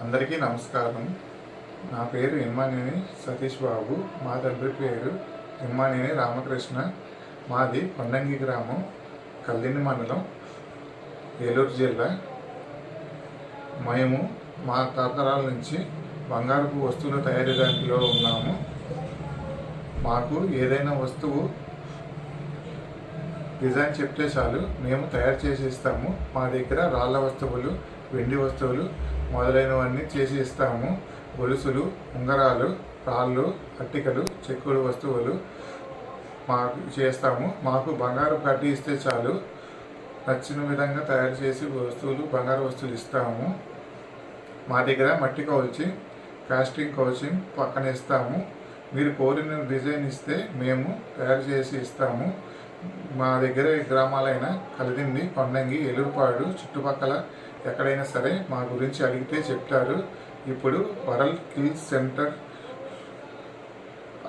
అందరికీ నమస్కారం. నా పేరు ఇమ్మానేని సతీష్ బాబు. మా తండ్రి పేరు ఇమ్మానేని రామకృష్ణ. మాది కొండంగి గ్రామం, కల్లిని మండలం, ఏలూరు జిల్లా. మేము మా తరతరాల నుంచి బంగారపు వస్తువుల తయారీలో ఉన్నాము. మాకు ఏదైనా వస్తువు డిజైన్ చెప్తే చాలు, మేము తయారు చేసి ఇస్తాము. మా దగ్గర రాళ్ళ వస్తువులు, వెండి వస్తువులు మొదలైనవన్నీ చేసి ఇస్తాము. గొలుసులు, ఉంగరాలు, రాళ్ళు, అట్టికలు, చెక్కుడు వస్తువులు మాకు చేస్తాము. మాకు బంగారు కడ్డీ ఇస్తే చాలు, నచ్చిన విధంగా తయారు చేసి బంగారు వస్తువులు ఇస్తాము. మా దగ్గర మట్టి కౌచింగ్, కాస్టింగ్ కౌచింగ్ పక్కన ఇస్తాము. మీరు కోరిన డిజైన్ ఇస్తే మేము తయారు చేసి ఇస్తాము. మా దగ్గర గ్రామాలైన కలిదిండి, కొండంగి, ఏలూరుపాడు చుట్టుపక్కల ఎక్కడైనా సరే మా గురించి అడిగితే చెప్తారు. ఇప్పుడు world skills centre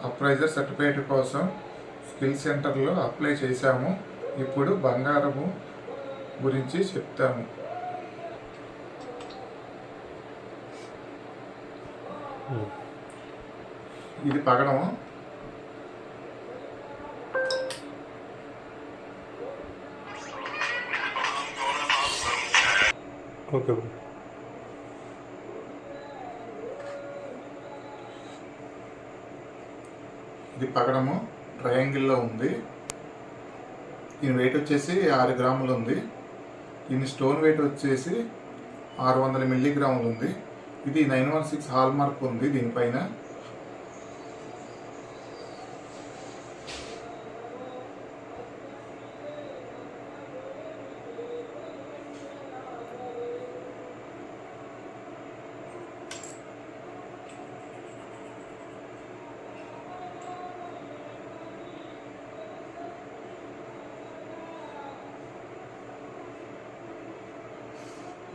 appraiser certificate కోసం స్కిల్ సెంటర్లో అప్లై చేశాము. ఇప్పుడు బంగారము గురించి చెప్తాము. ఇది పగడము. ఓకే. ఇది పగడము ట్రయాంగిల్లో ఉంది. దీని వెయిట్ వచ్చేసి 6 గ్రాములు ఉంది. దీని స్టోన్ వెయిట్ వచ్చేసి 600 మిల్లీగ్రాములు ఉంది. ఇది 916 హాల్ మార్క్ ఉంది దీనిపైన.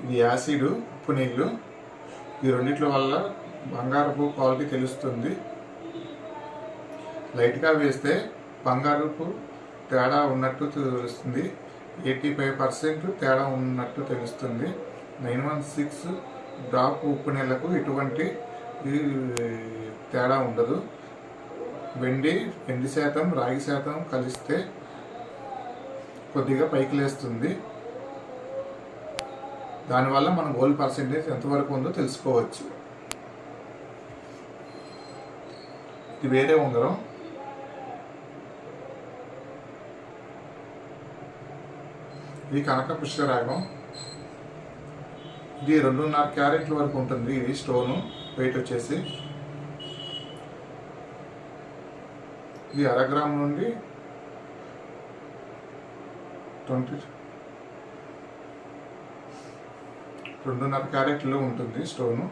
ఇది యాసిడ్, ఉప్పు నీళ్ళు. ఈ రెండిట్ల వల్ల బంగారపు క్వాలిటీ తెలుస్తుంది. లైట్గా వేస్తే బంగారపు తేడా ఉన్నట్టు తెలుస్తుంది. 85% తేడా ఉన్నట్టు తెలుస్తుంది. 916 డ్రాప్ ఉప్పు నీళ్ళకు ఎటువంటి తేడా ఉండదు. వెండి శాతం, రాగి శాతం కలిస్తే కొద్దిగా పైకి లేస్తుంది. దానివల్ల మనం గోల్డ్ పర్సెంటేజ్ ఎంతవరకు ఉందో తెలుసుకోవచ్చు. ఇది వేరే ఉంగరం. ఇది కనక పుష్కరాగం. ఇది 2.5 క్యారెట్ల వరకు ఉంటుంది. ఇది స్టోను వెయిట్ వచ్చేసి. ఇది 1/2 గ్రామ్ నుండి 2.5 క్యారెట్లో ఉంటుంది స్టోను.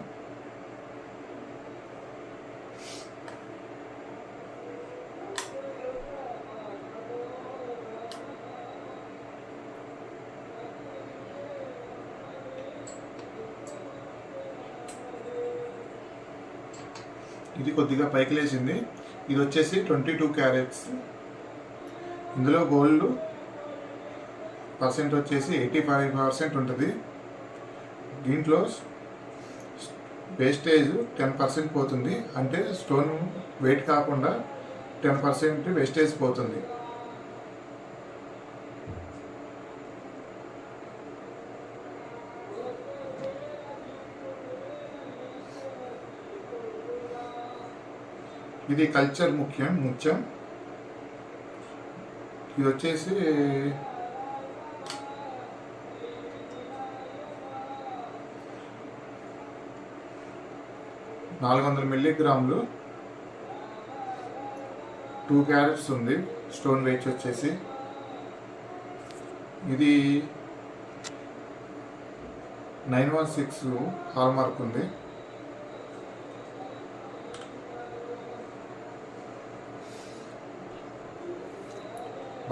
ఇది కొద్దిగా పైకి లేచింది. ఇది వచ్చేసి 22 క్యారెట్స్. ఇందులో గోల్డ్ పర్సెంట్ వచ్చేసి 85% ఉంటుంది. దీంట్లో వేస్టేజ్ 10% పోతుంది. అంటే స్టోన్ వెయిట్ కాకుండా 10% వేస్టేజ్ పోతుంది. ఇది కల్చర్ ముత్యం. ఇది వచ్చేసి 400 మిల్లీగ్రాములు, 2 క్యారెట్స్ ఉంది స్టోన్ వెయిట్ వచ్చేసి. ఇది 916 హాల్ మార్క్ ఉంది.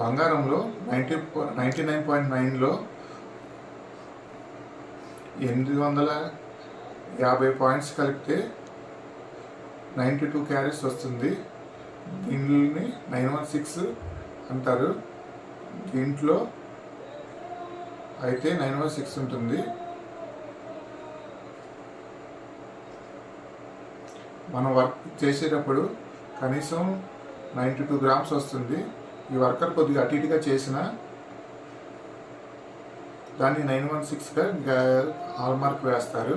బంగారంలో 99.9లో 850 పాయింట్స్ కలిపితే 92 క్యారెట్స్ వస్తుంది. దీనిని 916 అంటారు. దీంట్లో అయితే 9/6 ఉంటుంది. మనం వర్క్ చేసేటప్పుడు కనీసం 92 గ్రామ్స్ వస్తుంది. ఈ వర్కర్ కొద్దిగా అటు ఇటుగా చేసిన దాన్ని 916గా హాల్మార్క్ వేస్తారు.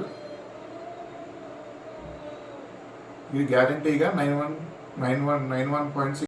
ఇది గ్యారంటీగా 91.6